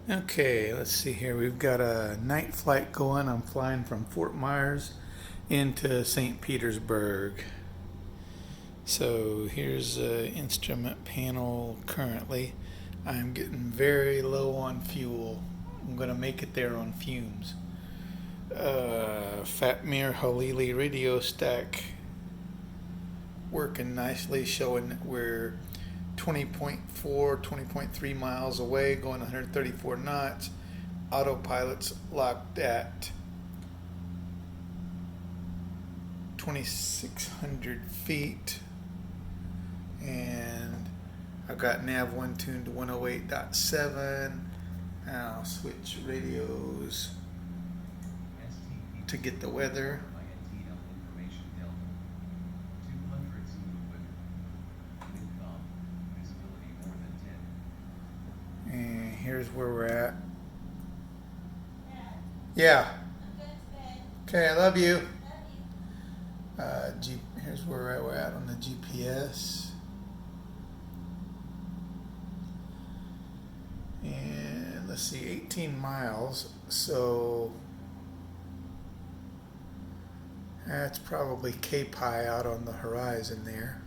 Okay, let's see here. We've got a night flight going. I'm flying from Fort Myers into St. Petersburg. So here's the instrument panel currently. I'm getting very low on fuel. I'm going to make it there on fumes. Fatmir Halili radio stack working nicely, showing that we're 20.4, 20.3 miles away, going 134 knots. Autopilot's locked at 2,600 feet. And I've got nav 1 tuned to 108.7. I'll switch radios to get the weather. And here's where we're at. Yeah. Okay, I love you. Here's where we're at on the GPS. And let's see, 18 miles. So that's probably K-Pi out on the horizon there.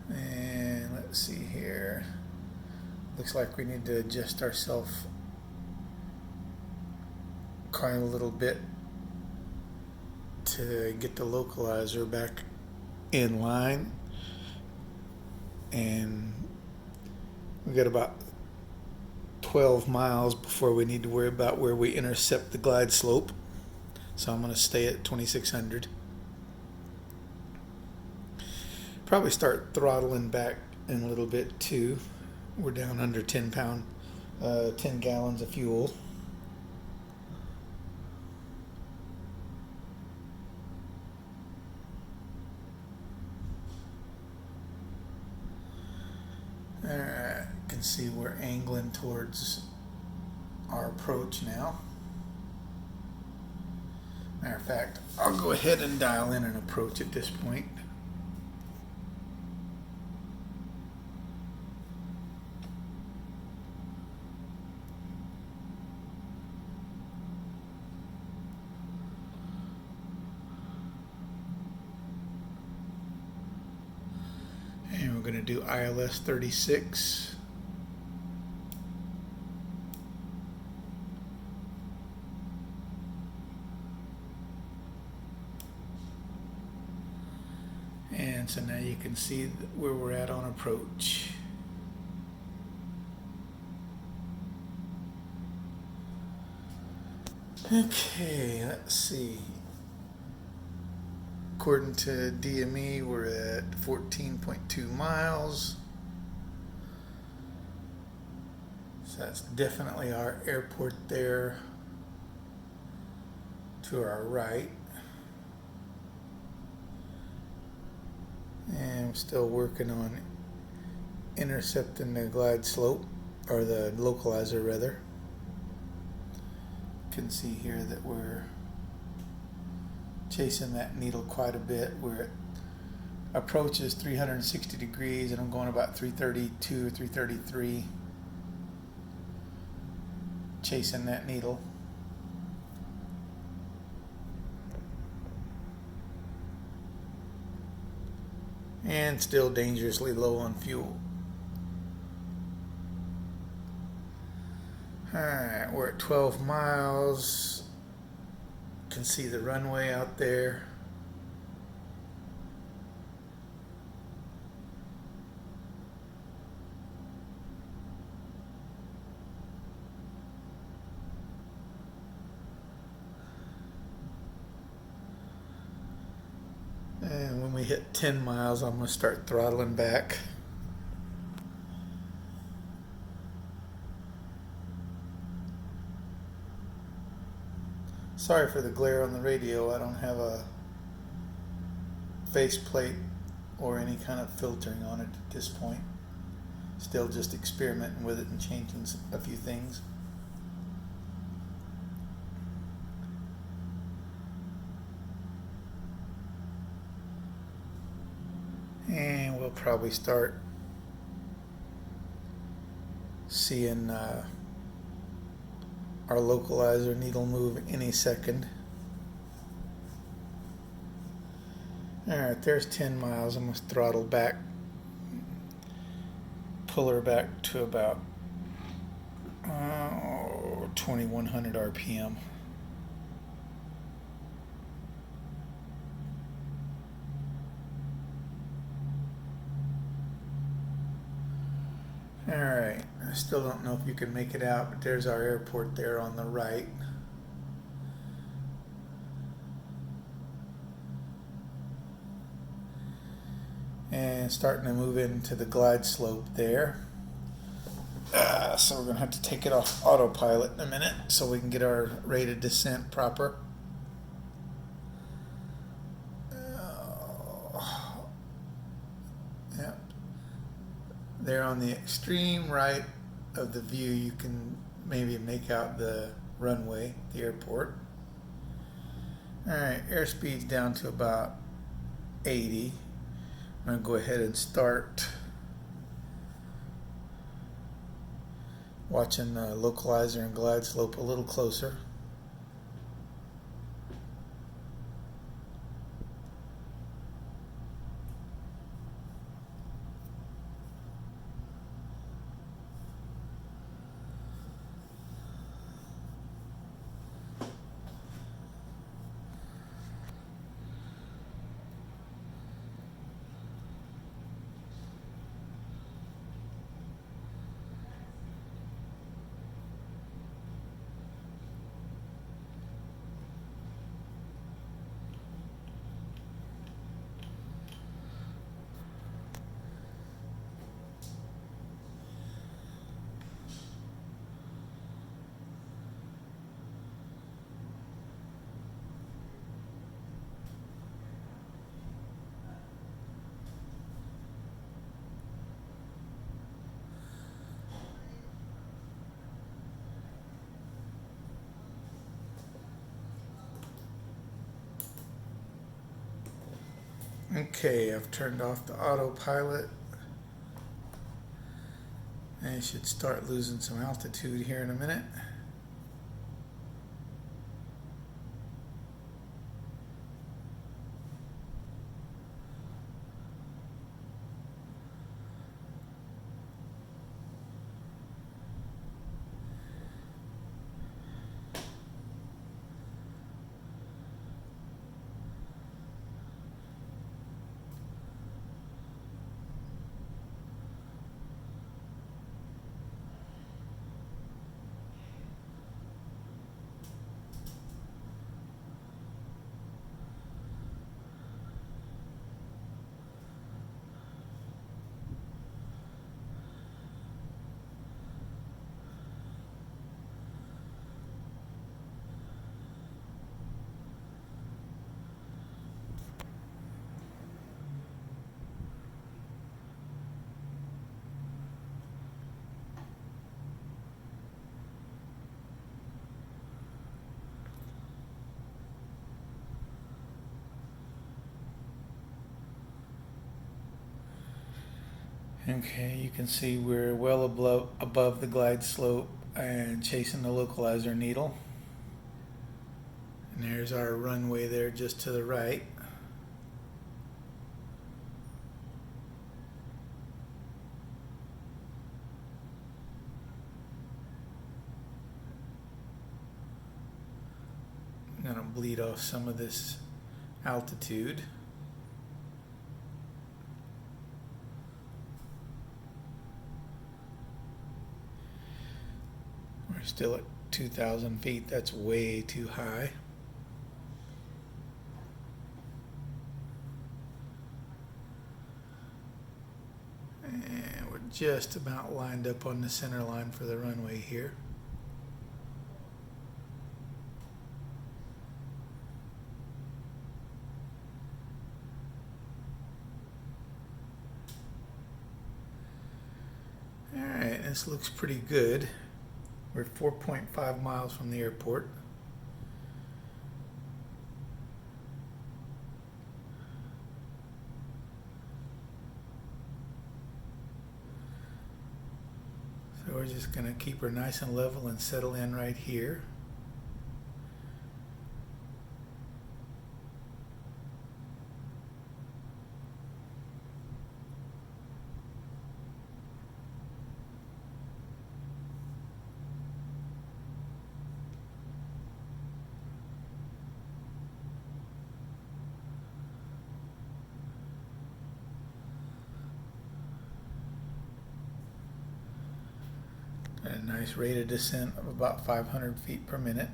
And let's see here. Looks like we need to adjust ourselves quite a little bit to get the localizer back in line. And we got about 12 miles before we need to worry about where we intercept the glide slope. So I'm going to stay at 2,600. Probably start throttling back in a little bit too. We're down under 10 gallons of fuel. Alright, you can see we're angling towards our approach now. Matter of fact, I'll go ahead and dial in an approach at this point. And we're going to do ILS 36. And so now you can see where we're at on approach. Okay, let's see. According to DME, we're at 14.2 miles. So that's definitely our airport there to our right. And I'm still working on intercepting the glide slope, or the localizer rather. You can see here that we're chasing that needle quite a bit. We're at approach is 360 degrees and I'm going about 332 or 333, chasing that needle. And still dangerously low on fuel. Alright, we're at 12 miles. You can see the runway out there. And when we hit 10 miles, I'm going to start throttling back. Sorry for the glare on the radio. I don't have a faceplate or any kind of filtering on it at this point. Still just experimenting with it and changing a few things. And probably start seeing our localizer needle move any second. Alright, there's 10 miles. I'm going to throttle back, pull her back to about 2100 RPM. Alright, I still don't know if you can make it out, but there's our airport there on the right. And starting to move into the glide slope there. So we're going to have to take it off autopilot in a minute so we can get our rate of descent proper. Yep. There on the extreme right of the view, you can maybe make out the runway, the airport. Alright, airspeed's down to about 80. I'm going to go ahead and start watching the localizer and glide slope a little closer. Okay, I've turned off the autopilot. And it should start losing some altitude here in a minute. Okay, you can see we're well above the glide slope and chasing the localizer needle. And there's our runway there just to the right. I'm going to bleed off some of this altitude. We're still at 2,000 feet. That's way too high. And we're just about lined up on the center line for the runway here. Alright, this looks pretty good. We're 4.5 miles from the airport. So we're just going to keep her nice and level and settle in right here. A nice rate of descent of about 500 feet per minute.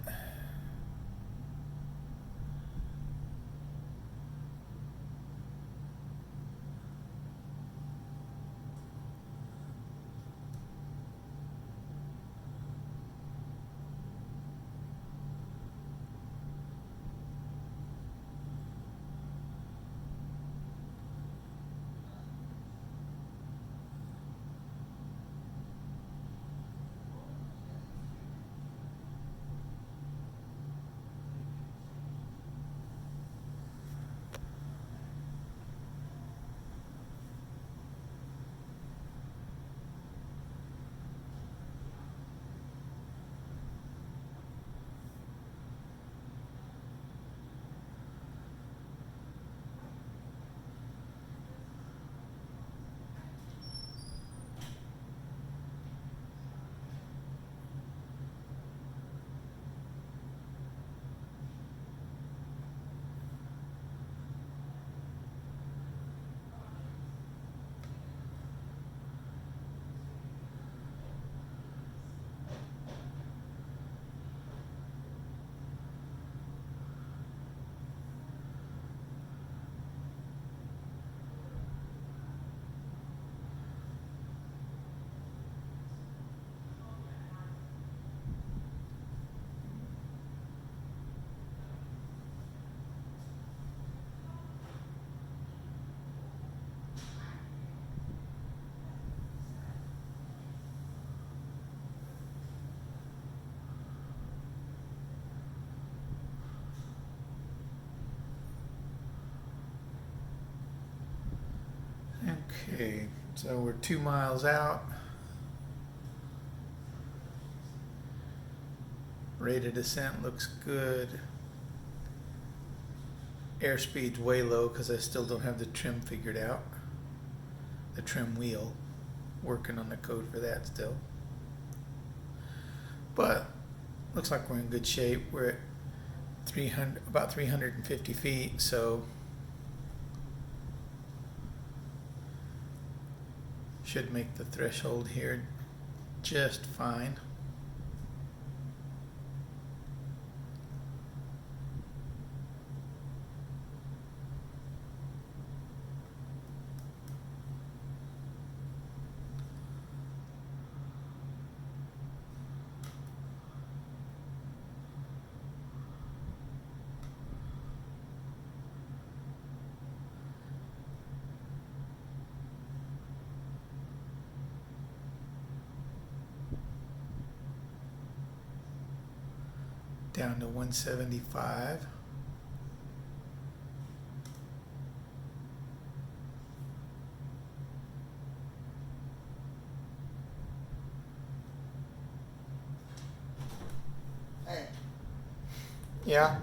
Okay, so we're 2 miles out. Rate of descent looks good. Airspeed's way low because I still don't have the trim figured out. The trim wheel. Working on the code for that still. But looks like we're in good shape. We're at about 350 feet, so should make the threshold here just fine. Down to 175. Hey, Yeah.